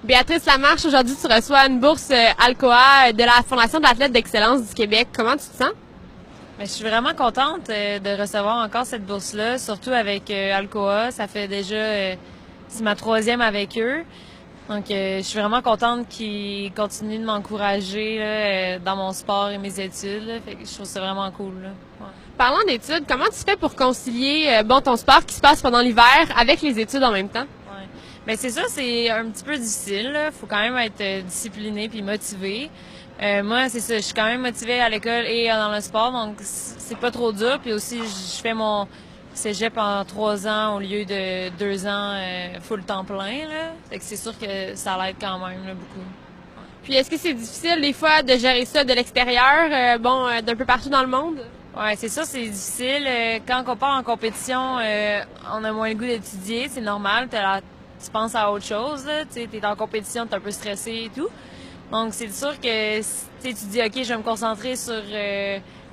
Béatrice Lamarche, aujourd'hui tu reçois une bourse Alcoa de la Fondation de l'athlète d'excellence du Québec. Comment tu te sens? Mais je suis vraiment contente de recevoir encore cette bourse-là, surtout avec Alcoa. Ça fait déjà, c'est ma troisième avec eux. Donc, je suis vraiment contente qu'ils continuent de m'encourager dans mon sport et mes études. Là. Fait que je trouve ça vraiment cool. Là. Ouais. Parlant d'études, comment tu fais pour concilier ton sport qui se passe pendant l'hiver avec les études en même temps? Ouais. Ben c'est ça, c'est un petit peu difficile. Là. Faut quand même être discipliné puis motivé. Moi, c'est ça, je suis quand même motivée à l'école et dans le sport, donc c'est pas trop dur. Puis aussi, je fais mon cégep en 3 ans au lieu de 2 ans full temps plein. Là. Fait que c'est sûr que ça l'aide quand même là, beaucoup. Puis est-ce que c'est difficile des fois de gérer ça de l'extérieur, d'un peu partout dans le monde? Ouais, c'est ça, c'est difficile. Quand on part en compétition, on a moins le goût d'étudier, c'est normal. Tu penses à autre chose. Tu es en compétition, tu es un peu stressé et tout. Donc, c'est sûr que tu dis, OK, je vais me concentrer sur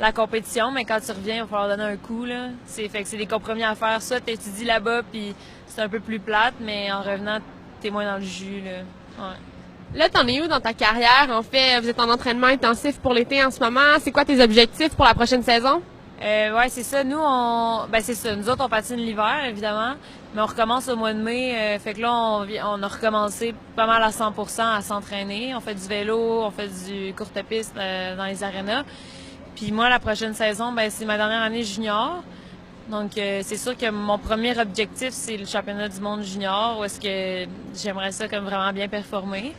la compétition, mais quand tu reviens, il va falloir donner un coup. Là. Fait que c'est des compromis à faire. Soit tu étudies là-bas, puis c'est un peu plus plate, mais en revenant, tu es moins dans le jus. Là. Ouais. Là, t'en es où dans ta carrière? En fait, vous êtes en entraînement intensif pour l'été en ce moment. C'est quoi tes objectifs pour la prochaine saison? Ouais, c'est ça. Nous, c'est ça. Nous autres, on patine l'hiver, évidemment, mais on recommence au mois de mai. Fait que là, on a recommencé pas mal à 100% à s'entraîner. On fait du vélo, on fait du courte piste dans les arénas. Puis moi, la prochaine saison, c'est ma dernière année junior. Donc, c'est sûr que mon premier objectif, c'est le championnat du monde junior, où est-ce que j'aimerais ça comme vraiment bien performer.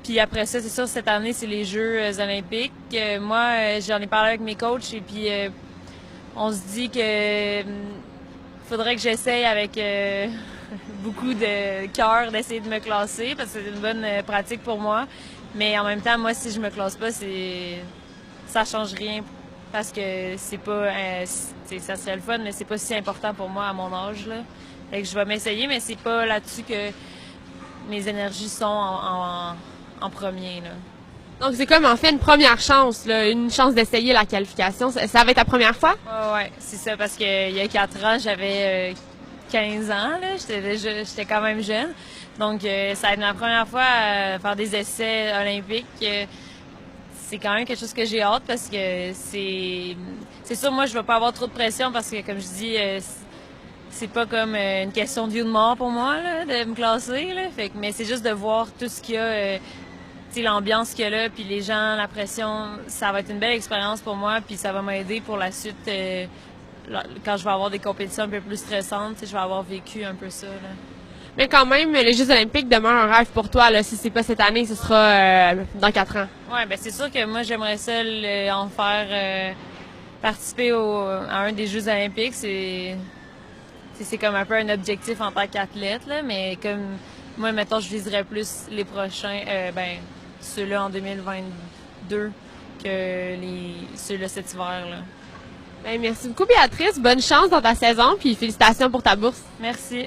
Puis après ça, c'est sûr, cette année, c'est les Jeux olympiques. Moi, j'en ai parlé avec mes coachs et puis on se dit que faudrait que j'essaye avec beaucoup de cœur d'essayer de me classer parce que c'est une bonne pratique pour moi. Mais en même temps, moi, si je me classe pas, ça change rien parce que c'est pas ça serait le fun, mais c'est pas si important pour moi à mon âge là. Fait que je vais m'essayer, mais c'est pas là-dessus que mes énergies sont en premier là. Donc, c'est comme en fait une première chance, là, une chance d'essayer la qualification. Ça va être ta première fois? Ouais, c'est ça, parce que il y a 4 ans, j'avais 15 ans, là, j'étais quand même jeune. Donc, ça va être ma première fois à faire des essais olympiques. C'est quand même quelque chose que j'ai hâte parce que c'est sûr, moi, je vais pas avoir trop de pression parce que, comme je dis, c'est pas comme une question de vie ou de mort pour moi, là, de me classer, là. Fait que, mais c'est juste de voir tout ce qu'il y a, l'ambiance qu'il y a là, puis les gens, la pression, ça va être une belle expérience pour moi, puis ça va m'aider pour la suite quand je vais avoir des compétitions un peu plus stressantes, je vais avoir vécu un peu ça. Là. Mais quand même, les Jeux olympiques demeurent un rêve pour toi. Là. Si c'est pas cette année, ce sera dans 4 ans. Ouais, c'est sûr que moi, j'aimerais ça en faire participer à un des Jeux olympiques. C'est comme un peu un objectif en tant qu'athlète, là, mais comme moi, mettons, je viserais plus les prochains, ceux-là en 2022 que ceux-là cet hiver. Là. Ben, merci beaucoup, Béatrice. Bonne chance dans ta saison, puis félicitations pour ta bourse. Merci.